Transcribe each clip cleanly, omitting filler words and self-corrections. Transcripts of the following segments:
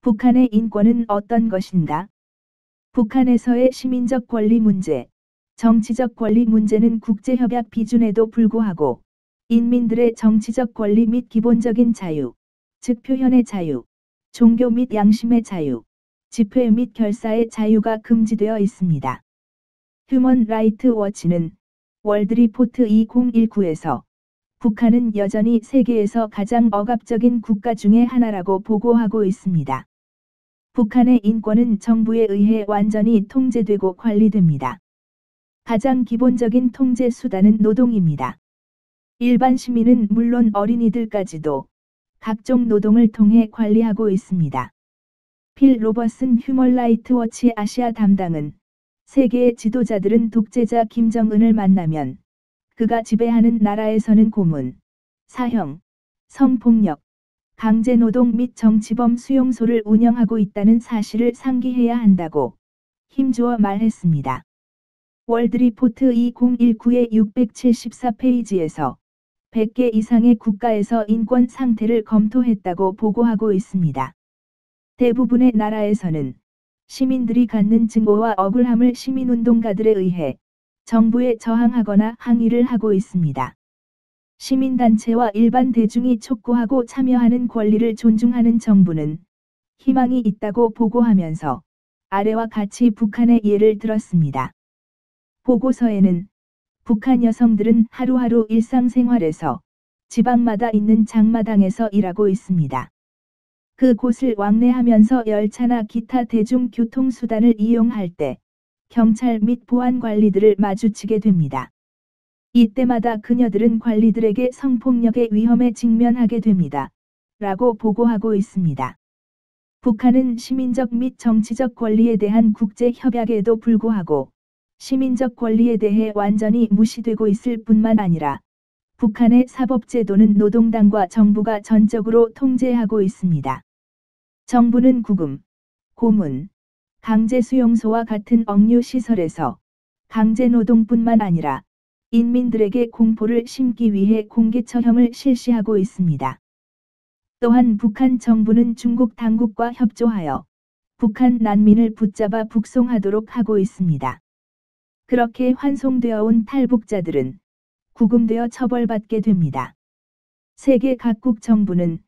북한의 인권은 어떤 것인가? 북한에서의 시민적 권리 문제, 정치적 권리 문제는 국제협약 비준에도 불구하고 인민들의 정치적 권리 및 기본적인 자유, 즉 표현의 자유, 종교 및 양심의 자유, 집회 및 결사의 자유가 금지되어 있습니다. 휴먼 라이트 워치는 월드리포트 2019에서 북한은 여전히 세계에서 가장 억압적인 국가 중의 하나라고 보고하고 있습니다. 북한의 인권은 정부에 의해 완전히 통제되고 관리됩니다. 가장 기본적인 통제 수단은 노동입니다. 일반 시민은 물론 어린이들까지도 각종 노동을 통해 관리하고 있습니다. 필 로버슨 휴먼 라이트 워치 아시아 담당은 세계의 지도자들은 독재자 김정은을 만나면 그가 지배하는 나라에서는 고문, 사형, 성폭력, 강제노동 및 정치범 수용소를 운영하고 있다는 사실을 상기해야 한다고 힘주어 말했습니다. 월드리포트 2019의 674페이지에서 100개 이상의 국가에서 인권 상태를 검토했다고 보고하고 있습니다. 대부분의 나라에서는 시민들이 갖는 증오와 억울함을 시민운동가들에 의해 정부에 저항하거나 항의를 하고 있습니다. 시민단체와 일반 대중이 촉구하고 참여하는 권리를 존중하는 정부는 희망이 있다고 보고하면서 아래와 같이 북한의 예를 들었습니다. 보고서에는 북한 여성들은 하루하루 일상생활에서 지방마다 있는 장마당에서 일하고 있습니다. 그곳을 왕래하면서 열차나 기타 대중교통수단을 이용할 때 경찰 및 보안관리들을 마주치게 됩니다. 이때마다 그녀들은 관리들에게 성폭력의 위험에 직면하게 됩니다. 라고 보고하고 있습니다. 북한은 시민적 및 정치적 권리에 대한 국제협약에도 불구하고 시민적 권리에 대해 완전히 무시되고 있을 뿐만 아니라 북한의 사법제도는 노동당과 정부가 전적으로 통제하고 있습니다. 정부는 구금, 고문, 강제수용소와 같은 억류시설에서 강제노동뿐만 아니라 인민들에게 공포를 심기 위해 공개처형을 실시하고 있습니다. 또한 북한 정부는 중국 당국과 협조하여 북한 난민을 붙잡아 북송하도록 하고 있습니다. 그렇게 환송되어 온 탈북자들은 구금되어 처벌받게 됩니다. 세계 각국 정부는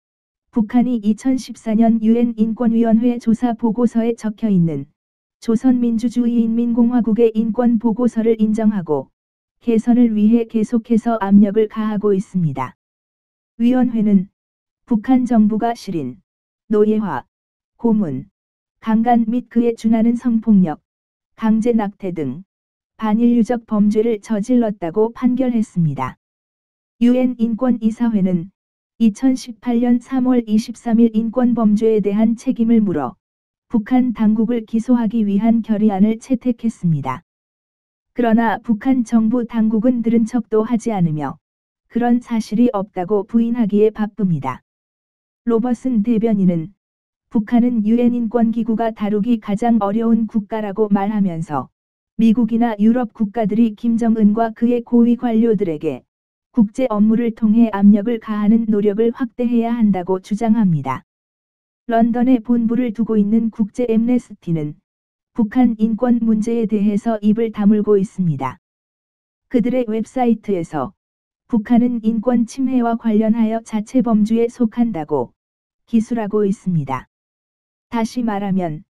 북한이 2014년 유엔 인권위원회 조사 보고서에 적혀 있는 조선민주주의인민공화국의 인권 보고서를 인정하고 개선을 위해 계속해서 압력을 가하고 있습니다. 위원회는 북한 정부가 실인, 노예화, 고문, 강간 및 그에 준하는 성폭력, 강제 낙태 등 반인류적 범죄를 저질렀다고 판결했습니다. 유엔 인권이사회는 2018년 3월 23일 인권범죄에 대한 책임을 물어 북한 당국을 기소하기 위한 결의안을 채택했습니다. 그러나 북한 정부 당국은 들은 척도 하지 않으며 그런 사실이 없다고 부인하기에 바쁩니다. 로버슨 대변인은 북한은 유엔 인권기구가 다루기 가장 어려운 국가라고 말하면서 미국이나 유럽 국가들이 김정은과 그의 고위 관료들에게 국제 업무를 통해 압력을 가하는 노력을 확대해야 한다고 주장합니다. 런던에 본부를 두고 있는 국제 엠네스티는 북한 인권 문제에 대해서 입을 다물고 있습니다. 그들의 웹사이트에서 북한은 인권 침해와 관련하여 자체 범주에 속한다고 기술하고 있습니다. 다시 말하면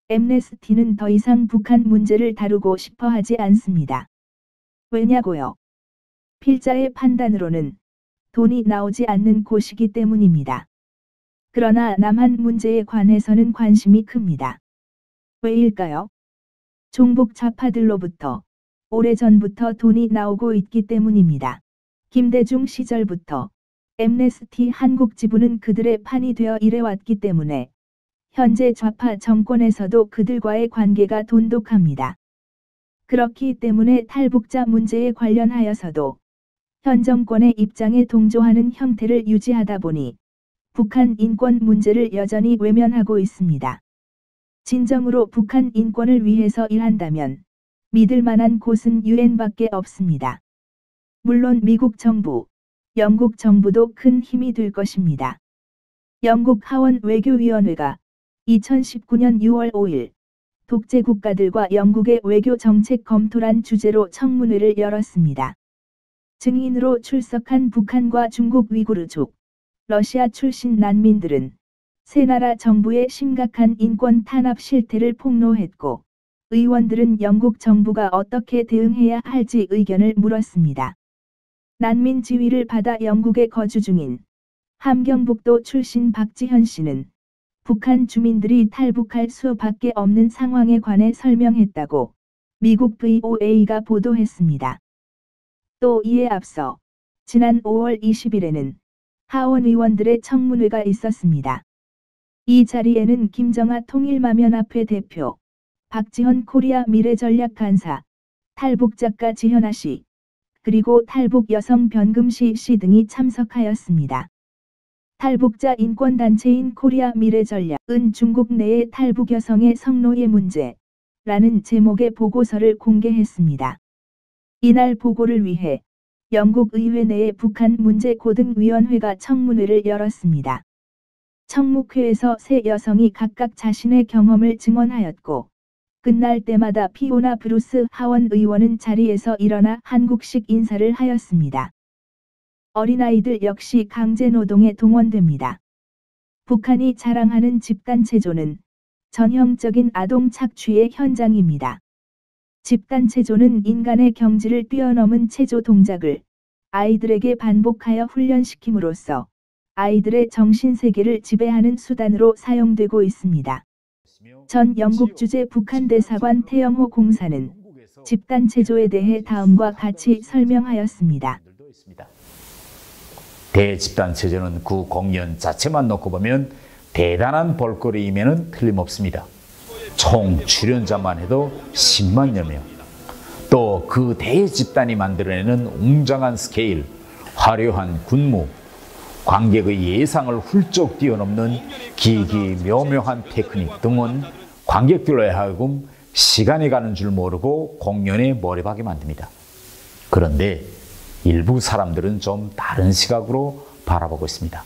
엠네스티는 더 이상 북한 문제를 다루고 싶어 하지 않습니다. 왜냐고요? 필자의 판단으로는 돈이 나오지 않는 곳이기 때문입니다. 그러나 남한 문제에 관해서는 관심이 큽니다. 왜일까요? 종북 좌파들로부터 오래전부터 돈이 나오고 있기 때문입니다. 김대중 시절부터 엠네스티 한국 지부는 그들의 판이 되어 일해왔기 때문에 현재 좌파 정권에서도 그들과의 관계가 돈독합니다. 그렇기 때문에 탈북자 문제에 관련하여서도 현 정권의 입장에 동조하는 형태를 유지하다 보니 북한 인권 문제를 여전히 외면하고 있습니다. 진정으로 북한 인권을 위해서 일한다면 믿을 만한 곳은 유엔밖에 없습니다. 물론 미국 정부, 영국 정부도 큰 힘이 될 것입니다. 영국 하원 외교위원회가 2019년 6월 5일 독재 국가들과 영국의 외교 정책 검토란 주제로 청문회를 열었습니다. 증인으로 출석한 북한과 중국 위구르족, 러시아 출신 난민들은 세 나라 정부의 심각한 인권 탄압 실태를 폭로했고, 의원들은 영국 정부가 어떻게 대응해야 할지 의견을 물었습니다. 난민 지위를 받아 영국에 거주 중인 함경북도 출신 박지현 씨는 북한 주민들이 탈북할 수밖에 없는 상황에 관해 설명했다고 미국 VOA가 보도했습니다. 또 이에 앞서 지난 5월 20일에는 하원 의원들의 청문회가 있었습니다. 이 자리에는 김정아 통일마면합회 대표, 박지헌 코리아 미래전략 간사, 탈북 작가 지현아 씨, 그리고 탈북 여성 변금시 씨 등이 참석하였습니다. 탈북자 인권단체인 코리아 미래전략은 중국 내의 탈북 여성의 성노예 문제라는 제목의 보고서를 공개했습니다. 이날 보고를 위해 영국 의회 내의 북한 문제 고등위원회가 청문회를 열었습니다. 청문회에서 세 여성이 각각 자신의 경험을 증언하였고, 끝날 때마다 피오나 브루스 하원 의원은 자리에서 일어나 한국식 인사를 하였습니다. 어린아이들 역시 강제노동에 동원됩니다. 북한이 자랑하는 집단체조는 전형적인 아동 착취의 현장입니다. 집단체조는 인간의 경지를 뛰어넘은 체조 동작을 아이들에게 반복하여 훈련시킴으로써 아이들의 정신세계를 지배하는 수단으로 사용되고 있습니다. 전 영국 주재 북한 대사관 태영호 공사는 집단체조에 대해 다음과 같이 설명하였습니다. 대집단체조는 그 공연 자체만 놓고 보면 대단한 볼거리임에는 틀림없습니다. 총 출연자만 해도 10만여 명. 또 그 대집단이 만들어내는 웅장한 스케일, 화려한 군무, 관객의 예상을 훌쩍 뛰어넘는 기기묘묘한 테크닉 등은 관객들로 하여금 시간이 가는 줄 모르고 공연에 몰입하게 만듭니다. 그런데 일부 사람들은 좀 다른 시각으로 바라보고 있습니다.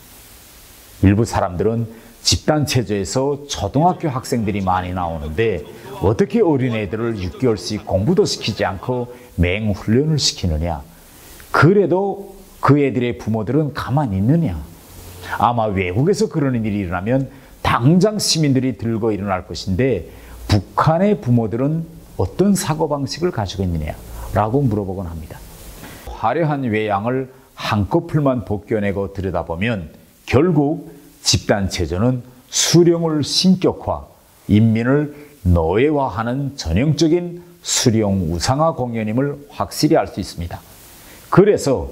일부 사람들은 집단체조에서 초등학교 학생들이 많이 나오는데 어떻게 어린애들을 6개월씩 공부도 시키지 않고 맹훈련을 시키느냐. 그래도 그 애들의 부모들은 가만히 있느냐. 아마 외국에서 그런 일이 일어나면 당장 시민들이 들고 일어날 것인데 북한의 부모들은 어떤 사고방식을 가지고 있느냐라고 물어보곤 합니다. 화려한 외양을 한꺼풀만 벗겨내고 들여다보면 결국 집단체조는 수령을 신격화, 인민을 노예화하는 전형적인 수령 우상화 공연임을 확실히 알 수 있습니다. 그래서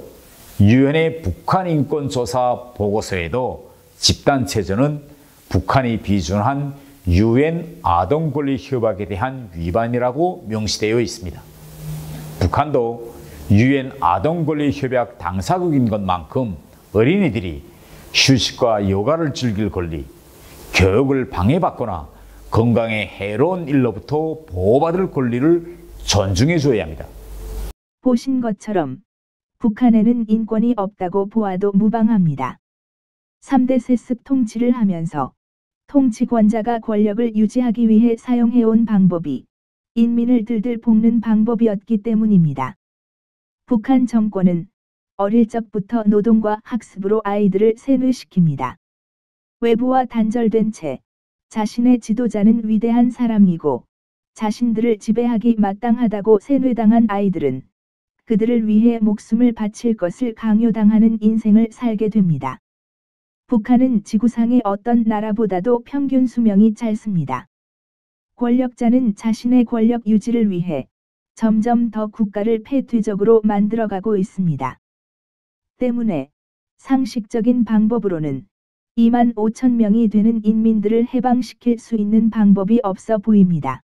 유엔의 북한 인권조사 보고서에도 집단체조는 북한이 비준한 유엔 아동권리 협약에 대한 위반이라고 명시되어 있습니다. 북한도 유엔 아동권리 협약 당사국인 것만큼 어린이들이 휴식과 여가를 즐길 권리, 교육을 방해받거나 건강에 해로운 일로부터 보호받을 권리를 존중해 줘야 합니다. 보신 것처럼 북한에는 인권이 없다고 보아도 무방합니다. 3대 세습 통치를 하면서 통치권자가 권력을 유지하기 위해 사용해온 방법이 인민을 들들 볶는 방법이었기 때문입니다. 북한 정권은 어릴 적부터 노동과 학습으로 아이들을 세뇌시킵니다. 외부와 단절된 채 자신의 지도자는 위대한 사람이고 자신들을 지배하기 마땅하다고 세뇌당한 아이들은 그들을 위해 목숨을 바칠 것을 강요당하는 인생을 살게 됩니다. 북한은 지구상의 어떤 나라보다도 평균 수명이 짧습니다. 권력자는 자신의 권력 유지를 위해 점점 더 국가를 폐쇄적으로 만들어가고 있습니다. 때문에 상식적인 방법으로는 2만 5천 명이 되는 인민들을 해방시킬 수 있는 방법이 없어 보입니다.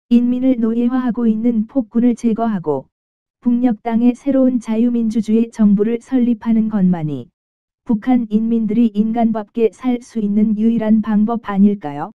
인민을 노예화하고 있는 폭군을 제거하고 북녘 땅에 새로운 자유민주주의 정부를 설립하는 것만이 북한 인민들이 인간답게 살 수 있는 유일한 방법 아닐까요?